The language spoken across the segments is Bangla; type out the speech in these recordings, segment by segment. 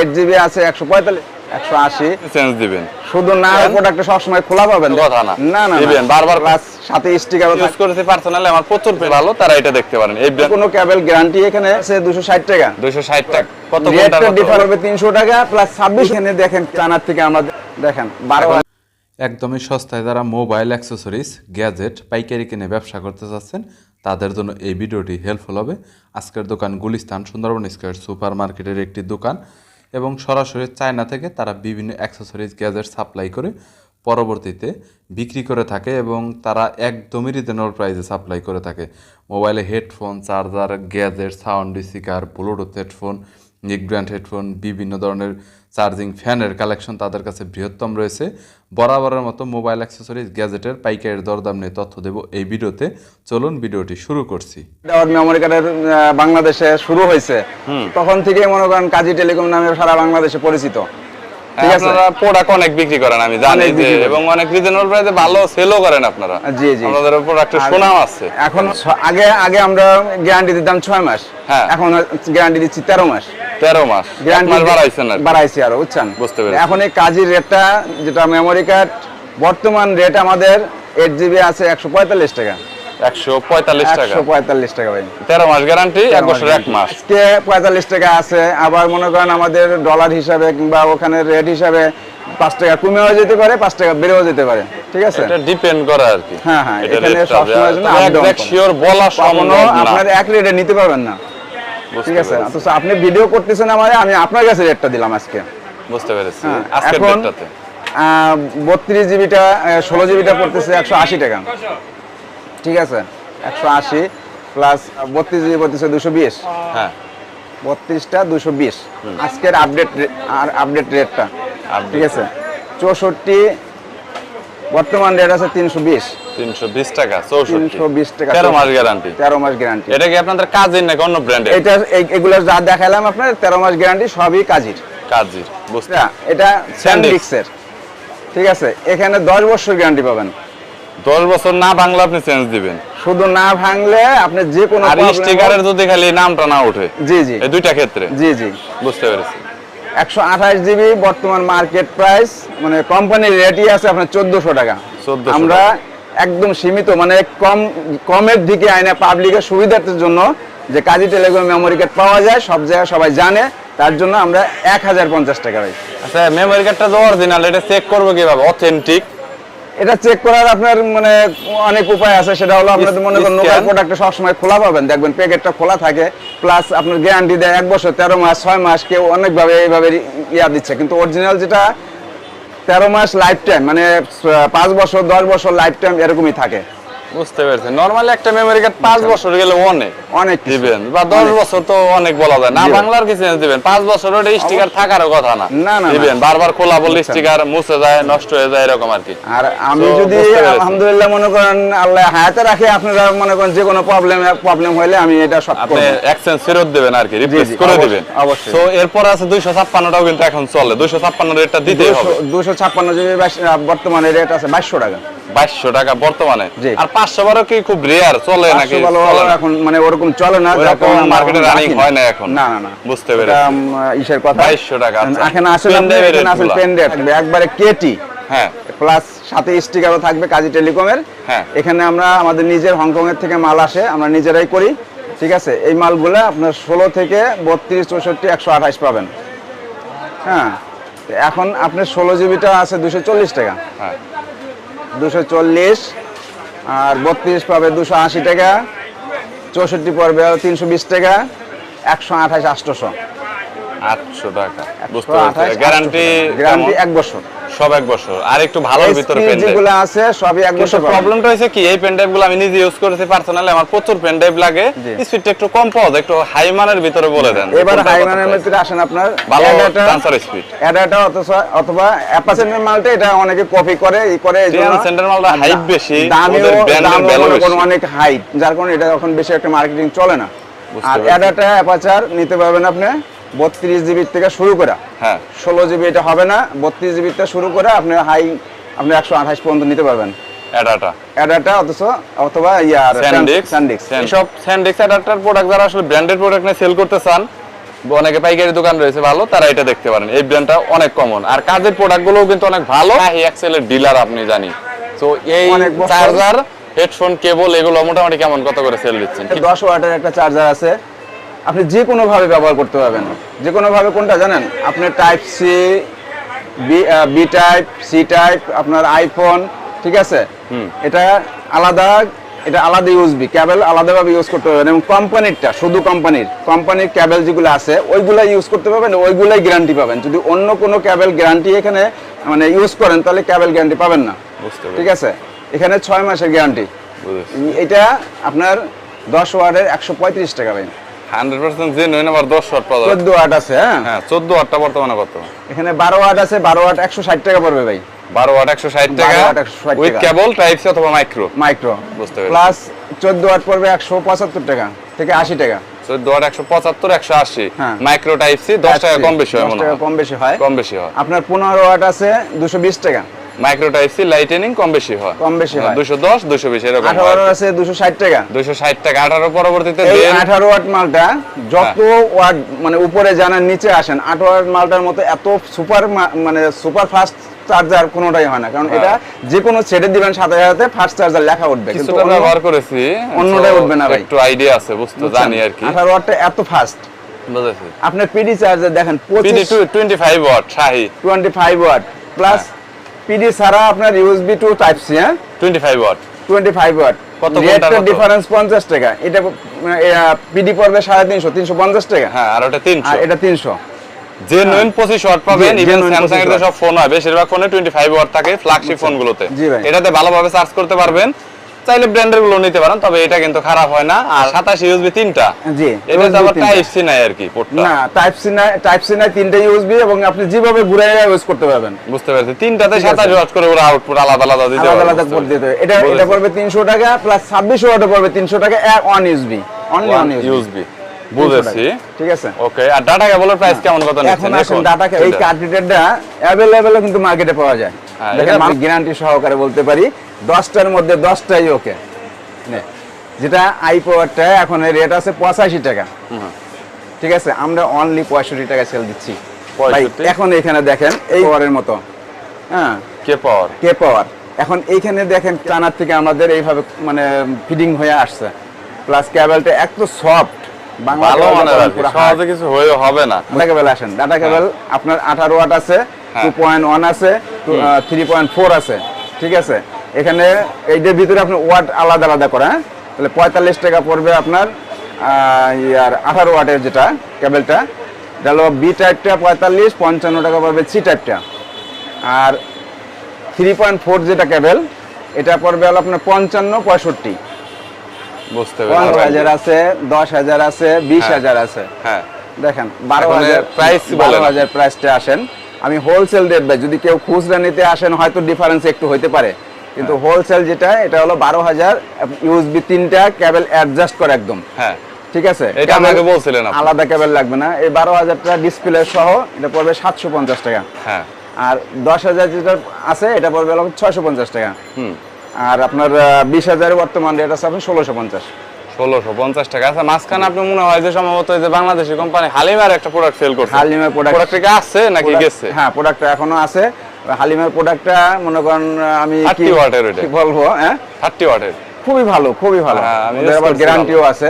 8GB আছে 145 180 চেঞ্জ দিবেন শুধু না প্রোডাক্টটা সব সময় খোলা পাবেন কথা না না না দিবেন বারবার প্লাস সাথে স্টিকারও ইউজ করেছি পার্সোনালি আমার প্রচুর ভালো তারা এটা দেখতে পারেন এই কোনো কেবল গ্যারান্টি এখানে আছে 260 টাকা 260 টাকা কত রেটটা ডিফার হবে 300 টাকা প্লাস 26 এখানে দেখেন চায়না থেকে আমরা দেখেন 12 একদমই সস্তায় যারা মোবাইল অ্যাক্সেসরিজ গ্যাজেট পাইকারি কিনে ব্যবসা করতে চাচ্ছেন তাদের জন্য এই ভিডিওটি হেল্পফুল হবে। আজকের দোকান গুলিস্তান সুন্দরবন স্কয়ার সুপার মার্কেটের একটি দোকান এবং সরাসরি চায়না থেকে তারা বিভিন্ন অ্যাক্সেসরিজ গ্যাজেট সাপ্লাই করে পরবর্তীতে বিক্রি করে থাকে এবং তারা একদমই রিজনেবল প্রাইসে সাপ্লাই করে থাকে। মোবাইলে headphone, charger, gadget, sound speaker, Bluetooth headphone, নিক ব্র্যান্ড হেডফোন, বিভিন্ন ধরনের চার্জিং ফ্যানের কালেকশন তাদের কাছে বৃহত্তম রয়েছে। বরাবরের মতো মোবাইল অ্যাক্সেসরিজ গ্যাজেটের পাইকারি দরদাম নিয়ে তথ্য দেব এই ভিডিওতে। চলুন ভিডিওটি শুরু করছি। মেমোরি কার্ডের বাংলাদেশে শুরু হয়েছে তখন থেকে মনে করেন কাজী টেলিকম নামে সারা বাংলাদেশে পরিচিত। ঠিক আছে, আপনারা প্রোডাক্ট অনেক বিক্রি করেন আমি জানি যে এবং অনেক রিজনেবল প্রাইসে ভালো সেলও করেন আপনারা। জি জি, আপনাদের প্রোডাক্টের সুনাম আছে। এখন আগে আমরা গ্যারান্টি দিতাম 6 মাস, এখন গ্যারান্টি দিচ্ছি 13 মাস। 13 মাস গ্যারান্টি বাড়াইছেন আর বাড়াইছি আরো, বুঝছেন? বুঝতে পেরেছি। এখন এই কাজের রেটটা যেটা মেমোরি কার্ড বর্তমান রেট আমাদের 8GB আছে 145 টাকা। 145 টাকা 145 টাকা ভাই, 13 মাস গ্যারান্টি, 1 বছর 1 মাস। আজকে 45 টাকা আছে, আবার মনে করেন আমাদের ডলার হিসাবে কিংবা ওখানে রেট হিসাবে 5 টাকা কমেও যেতে পারে, 5 টাকা বেড়েও যেতে পারে। ঠিক আছে, এটা ডিপেন্ড করে আর কি। হ্যাঁ হ্যাঁ, এখানে সব সময় জন্য একজ্যাক্ট শিওর বলা সম্ভব না, আপনার এক রেটে নিতে পারবেন না। ঠিক আছে, তো আপনি ভিডিও করতেছেন আমারে, আমি আপনার কাছে রেটটা দিলাম আজকে। বুঝতে পেরেছি। আজকের রেটটাতে 32GBটা 16GBটা পড়তেছে 180 টাকা। ঠিক আছে, 180 প্লাস 32GB পড়তেছে 220। হ্যাঁ, 32টা 220 আজকের আপডেট রেটটা। ঠিক আছে, 64 বর্তমান রেট আছে 320 টাকা 320 টাকা 13 মাস গ্যারান্টি। 13 মাস গ্যারান্টি। এটা কি আপনাদের কাজের নাকি অন্য ব্র্যান্ডের? এটা এগুলো যা দেখালাম আপনার 13 মাস গ্যারান্টি, সবই কাজের। কাজের, বুঝতে। এটা স্যান্ডিক্সের। ঠিক আছে, এখানে 10 বছর গ্যারান্টি পাবেন। 10 বছর না ভাঙলে আপনি চেঞ্জ দিবেন, শুধু না ভাঙলে আপনি যে কোনো আর স্টিকারের যদি খালি নামটা না ওঠে। জি জি, এই দুইটা ক্ষেত্রে। জি জি, বুঝতে পেরেছি। 128GB বর্তমান মার্কেট প্রাইস, মানে কোম্পানির রেটই আছে আপনার 1400 টাকা। আমরা একদম সীমিত, মানে কমের দিকে আইনা পাবলিকের সুবিধার্থের জন্য যে কাজী টেলিকম মেমোরি কার্ড পাওয়া যায় সব জায়গায় সবাই জানে, তার জন্য আমরা 1050 টাকা ভাই। আচ্ছা, মেমোরি কার্ডটা তো অরিজিনাল, এটা চেক করব কিভাবে অথেন্টিক? এটা চেক করার আপনার মানে অনেক উপায় আছে। সেটা হলো আপনাদের মনে করেন লোকাল প্রোডাক্টটা সবসময় খোলা পাবেন, দেখবেন প্যাকেটটা খোলা থাকে, প্লাস আপনার গ্যারান্টি দেয় 1 বছর, 13 মাস, 6 মাস, কেউ অনেকভাবে এইভাবে ইয়া দিচ্ছে, কিন্তু অরিজিনাল যেটা 13 মাস লাইফ টাইম, মানে 5 বছর 10 বছর লাইফ টাইম এরকমই থাকে। বুঝতে পেরেছি। নরমালি একটা মেমোরি কার্ড 5 বছর গেলে অনেক দিবেন, বা 10 বছর তো অনেক বলা যায় না, বাংলার কি চেঞ্জ দিবেন? 5 বছর ওটা স্টিকার থাকারও কথা না, দিবেন বারবার খোলা বললে স্টিকার মুছে যায়, নষ্ট হয়ে যায়, এরকম আর কি। আর আমি যদি আলহামদুলিল্লাহ মনে করেন আল্লাহ হায়াতে রাখে, আপনারা মনে করেন যে কোনো প্রবলেম হলে আমি এটা সব আপনি এক্সচেঞ্জ ফেরত দিবেন আর কি, রিপ্লেস করে দিবেন অবশ্যই। তো এরপর আছে 256টাও কিন্তু এখন চলে, 256 রেটটা দিতেই হবে। 256GB বর্তমানে রেট আছে 2200 টাকা। 2200 টাকা বর্তমানে। আর 512 কি খুব রেয়ার চলে নাকি? এখন মানে ওরকম চলে না, যখন মার্কেটে রানিং হয় না এখন। না না না, বুঝতে পেরেছি। ইসের কথা 2200 টাকা। এখানে আসলে আপনার পেন রেট একবারে কেটি, হ্যাঁ, প্লাস সাথে স্টিকারও থাকবে কাজী টেলিকমের। হ্যাঁ, এখানে আমরা আমাদের নিজের হংকং এর থেকে মাল আসে, আমরা নিজেরাই করি। ঠিক আছে, এই মালগুলো আপনার 16 থেকে 32, 64, 128 পাবেন। হ্যাঁ, এখন আপনার 16GBটা আছে 240 টাকা। হ্যাঁ, 240, আর 32 পাবে 280 টাকা, 64 পড়বে 320 টাকা, 128 800 টাকা। বুঝতে পেরেছি। গ্যারান্টি 1 বছর, সব 1 বছর। আর একটু ভালোর ভিতরে পেন যেগুলো আছে সবই 1 বছর। প্রবলেমটা হইছে কি, এই পেন ড্রাইভগুলো আমি নিজে ইউজ করেছি পার্সোনালি, আমার প্রচুর পেন ড্রাইভ লাগে, স্পিডটা একটু কম পাওয়া যায়, একটু হাই মানের ভিতরে বলে দেন। এবার হাই মানের ভিতরে আসেন আপনার ভালো ট্রান্সফার স্পিড, এডাটা অথবা অ্যাপাসেন্টের মালটা এটা অনেকে কপি করে এইজন্য সেন্টার মালটা হাইট বেশি, ওদের ব্র্যান্ডের ভ্যালু বেশি, অনেক হাইট, যার কারণে এটা এখন বেশি একটা মার্কেটিং চলে না। আর এডাটা অ্যাপাচার নিতে পারবেন আপনি 32GB থেকে শুরু করে। হ্যাঁ, 16GB এটা হবে না, 32GB থেকে শুরু করে আপনি 128 পর্যন্ত নিতে পারবেন এডাটা, অথবা স্যান্ডিক্স। সব স্যান্ডিক্স এডাটার প্রোডাক্ট যারা আসলে ব্র্যান্ডেড প্রোডাক্ট নিয়ে সেল করতে চান, অনেকে পাইকারি দোকান রয়েছে ভালো, তারা এটা দেখতে পারেন। এই ব্র্যান্ডটা অনেক কমন, আর কাজের প্রোডাক্টগুলোও কিন্তু অনেক ভালো। এই এক্সেলের ডিলার আপনি জানি। তো এই চার্জার, হেডফোন, কেবল এগুলো মোটামুটি কেমন কত করে সেল দিচ্ছেন? 10 ওয়াটের একটা চার্জার আছে, আপনি যে কোনো ভাবে ব্যবহার করতে পারবেন। যে কোনো ভাবে কোনটা জানেন? আপনার type C, B type, C type, আপনার আইফোন, ঠিক আছে? এটা আলাদা, এটা আলাদা ইউএসবি কেবল আলাদাভাবে ইউজ করতে পারবেন, এবং কোম্পানিরটা শুধু কোম্পানির কেবল যেগুলো আছে ওইগুলাই ইউজ করতে পারবেন, ওইগুলাই গ্যারান্টি পাবেন। যদি অন্য কোনো কেবল গ্যারান্টি এখানে মানে ইউজ করেন তাহলে কেবল গ্যারান্টি পাবেন না, ঠিক আছে? এখানে 6 মাসের গ্যারান্টি। এটা আপনার 10 ওয়াটের 135 টাকা ভাই। 100% জেনুইন। আবার 10 ওয়াট পাওয়া যাবে। 14 ওয়াট আছে। হ্যাঁ 14 ওয়াটটা বর্তমানে কত? এখানে 12 ওয়াট আছে, 12 ওয়াট 160 টাকা পড়বে ভাই। 12 ওয়াট 160 টাকা 12 ওয়াট 160 উইথ টাকা। কেবল টাইপ সি অথবা মাইক্রো। বুঝতে পেরেছি। প্লাস 14 ওয়াট পড়বে 175 টাকা থেকে 80 টাকা। 14 ওয়াট 175 180। হ্যাঁ। মাইক্রো টাইপ সি 10 টাকা কম বেশি হয় 10 মনে টাকা হয়। কম বেশি হয়। কম বেশি হয়। আপনার 15 ওয়াট আছে 220 টাকা। মাইক্রো টাইপ সি লাইটেনিং কম বেশি হয়। 210 220 এরকম হয়। 18 আছে 260 টাকা। 260 টাকা। 18 পরবর্তীতে এই দেন 18 ওয়াট মালটা যত ওয়াট মানে উপরে জানার নিচে আসেন, 18 ওয়াট মালটার মতো এত মানে সুপার ফাস্ট চার্জার কোনোটাই হয় না, কারণ এটা যে কোনো ছেড়ে দিবেন সাথে সাথে ফাস্ট চার্জার লেখা উঠবে, কিন্তু কিছুটা ব্যবহার করেছি, অন্যটাই উঠবে না ভাই। একটু আইডিয়া আছে, বুঝতে জানি আর কি। 18 ওয়াটটা এত ফাস্ট। বুঝেছি। আপনার পিডি চার্জার দেখেন পিডি 25 ওয়াট শাহি 25 ওয়াট প্লাস পিডি ছাড়া আপনার USB to type C. 25 watt 25 watt. কত রেটটা ডিফারেন্স 50 টাকা। এটা পিডি পড়বে 350 350 টাকা। হ্যাঁ, আর ওটা 300। আর এটা 300। জেনুইন 25 ওয়াট পাবেন। ইভেন স্যামসাং এর সব ফোন হয়, বেশিরভাগ ফোনে 25 ওয়াট থাকে ফ্ল্যাগশিপ ফোনগুলোতে। এটাতে ভালোভাবে চার্জ করতে পারবেন। চাইলে ব্র্যান্ডের গুলো নিতে পারেন, তবে এটা কিন্তু খারাপ হয় না। আর 27 ইউএসবি 3টা। জি, এটা আবার টাইপ সি নাই আর কি পোর্টটা। না, টাইপ সি নাই 3টা ইউএসবি, এবং আপনি যেভাবে ঘুরে ইউজ করতে পারবেন। বুঝতে পারছি। 3টাতে 27 ওয়াট করে ওরা আউটপুট আলাদা আলাদা দিতে আলাদা আলাদা করে দিতে হবে। এটা পড়বে 300 টাকা প্লাস 26 ওয়াটে পড়বে 300 টাকা। One USB, only one USB. বুঝেছি, ঠিক আছে। ওকে। আর ডাটা কেবলের প্রাইস কেমন কত নিচ্ছেন? এখন আসেন ডাটা এই কার্ট্রিজটা अवेलेबल কিন্তু মার্কেটে পাওয়া যায়। দেখেন আমি গ্যারান্টি সহকারে বলতে পারি 10টার মধ্যে 10টাই ওকে। যেটা আই পাওয়ারটা এখন রেট আছে 85 টাকা, ঠিক আছে? আমরা অনলি 65 টাকা সেল দিচ্ছি ভাই। এখন এখানে দেখেন এই পাওয়ারের মতো, হ্যাঁ, কে পাওয়ার। এখন এইখানে দেখেন টানার থেকে আমাদের এইভাবে মানে ফিডিং হয়ে আসছে, প্লাস কেবলটা এত সফট। ভালো মানে সহজে কিছু হয়ে হবে না। ডাটা কেবল আসেন, ডাটা কেবল আপনার 18 ওয়াট আছে, 2.1 আছে, 3.4 আছে, ঠিক আছে? এখানে এইটার ভিতরে আপনি ওয়াট আলাদা আলাদা করে, হ্যাঁ, তাহলে 45 টাকা পড়বে আপনার। আর 18 ওয়াটের যেটা কেবলটা, এটা হলো বি টাইপটা 45, 55 টাকা পড়বে সি টাইপটা। আর 3.4 যেটা কেবল, এটা পড়বে হলো আপনার 55 65। বুঝতে পেরেছি। 5000 আছে, 10000 আছে, 20000 আছে। হ্যাঁ, দেখেন 12000 প্রাইস, 12000 প্রাইসটা আসেন। আমি হোলসেল রেট ভাই, যদি কেউ খুচরা নিতে আসেন হয়তো ডিফারেন্স একটু হইতে পারে, কিন্তু হোলসেল যেটা এটা হলো 12000। ইউএসবি 3টা কেবল অ্যাডজাস্ট করে একদম, হ্যাঁ, ঠিক আছে? এটা আমাকে বলছিলেন আলাদা কেবল লাগবে না। এই 12000টা ডিসপ্লে সহ এটা পড়বে 750 টাকা। হ্যাঁ, আর 10000 যেটা আছে এটা পড়বে হলো 650 টাকা। আর আপনার 20000 বর্তমান রেট আছে আপনি 1650 টাকা। আচ্ছা, মাঝখানে আপনি মনে হয় যে সম্ভবত যে বাংলাদেশি কোম্পানি হালিমার একটা প্রোডাক্ট সেল করছে। হালিমার প্রোডাক্ট কি আছে নাকি গেছে? হ্যাঁ, প্রোডাক্টটা এখনো আছে। হালিমার প্রোডাক্টটা মনে করেন আমি 30 ওয়াটের, এটা কি বলবো, হ্যাঁ 30 ওয়াটের খুবই ভালো, খুবই ভালো। আমাদের আবার গ্যারান্টিও আছে,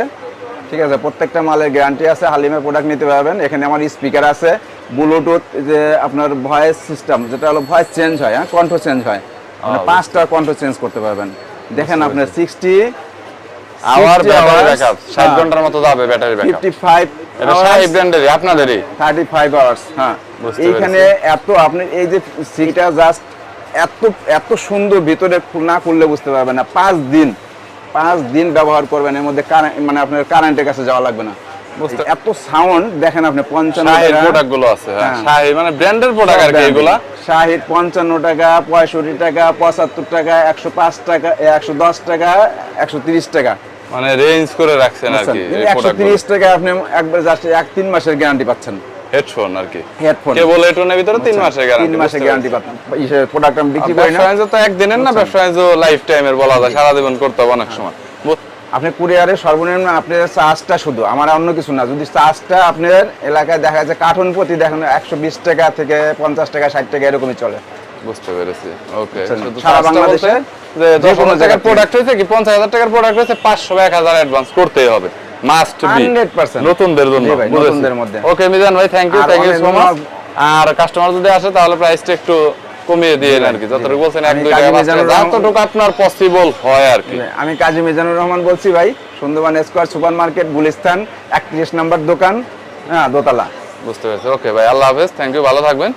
ঠিক আছে? প্রত্যেকটা মালের গ্যারান্টি আছে। হালিমার প্রোডাক্ট নিতে পারবেন। এখানে আমার স্পিকার আছে, ব্লুটুথ, যে আপনার ভয়েস সিস্টেম, যেটা হলো ভয়েস চেঞ্জ হয়, হ্যাঁ, কণ্ঠ চেঞ্জ হয়, মানে 5টা কণ্ঠ চেঞ্জ করতে পারবেন। দেখেন আপনার 60 আওয়ার ব্যাটারি ব্যাকআপ, 60 ঘন্টার মতো যাবে ব্যাটারি ব্যাকআপ। 55 এটা শাহি ব্র্যান্ডেরই, আপনাদেরই 35 আওয়ার্স। হ্যাঁ, এইখানে এত আপনি এই যে সিটা জাস্ট এত সুন্দর, ভিতরে না খুললে বুঝতে পারবেন না। 5 দিন ব্যবহার করবেন, এর মধ্যে মানে আপনার কারেন্টের কাছে যাওয়া লাগবে না। এত সাউন্ড দেখেন আপনি। 55 প্রোডাক্ট গুলো আছে, শাহি মানে ব্র্যান্ডের প্রোডাক্ট আর কি এগুলা। শাহি 55 টাকা, 65 টাকা, 75 টাকা, 105 টাকা, 110 টাকা, 130 টাকা, মানে রেঞ্জ করে রাখছেন আর কি। 130 টাকা আপনি একবার জাস্ট 1-3 মাসের গ্যারান্টি পাচ্ছেন। হেডফোন আর কি, হেডফোন কেবল হেডফোনের ভিতরে 3 মাসের গ্যারান্টি, 3 মাসের গ্যারান্টি পাচ্ছেন। এই প্রোডাক্ট আমি বিক্রি করি না। ব্যবসা তো একদিনের না, ব্যবসা তো লাইফ টাইমের বলা যায়, সারা জীবন করতে হবে অনেক সময়। আপনি কুরিয়ারে সর্বনিম্ন আপনার চার্জটা শুধু, আমার অন্য কিছু না, যদি চার্জটা আপনার এলাকায় দেখা যায় কার্টন প্রতি দেখেন 120 টাকা থেকে 50 টাকা 60 টাকা এরকমই চলে। বুঝতে পেরেছি, ওকে। সারা বাংলাদেশে যে 10,000 টাকার প্রোডাক্ট হয়েছে কি 50,000 টাকার প্রোডাক্ট হয়েছে 500 বা 1000 অ্যাডভান্স করতেই হবে, মাস্ট বি 100% নতুনদের জন্য। জি ভাই, নতুনদের মধ্যে। ওকে মিজান ভাই, থ্যাংক ইউ আর সো অনেক মাচ। আর কাস্টমার যদি আসে তাহলে প্রাইসটা একটু কমিয়ে দিয়ে আর কি, যতটুকু বলছেন 1-2 টাকা 5 টাকা যতটুকু আপনার পসিবল হয় আর কি। আমি কাজী মিজানুর রহমান বলছি ভাই, Sundarban square super market, Gulistan 31 নম্বর দোকান, হ্যাঁ, দোতলা। বুঝতে পেরেছি, ওকে ভাই, আল্লাহ হাফেজ, থ্যাংক ইউ, ভালো থাকবেন।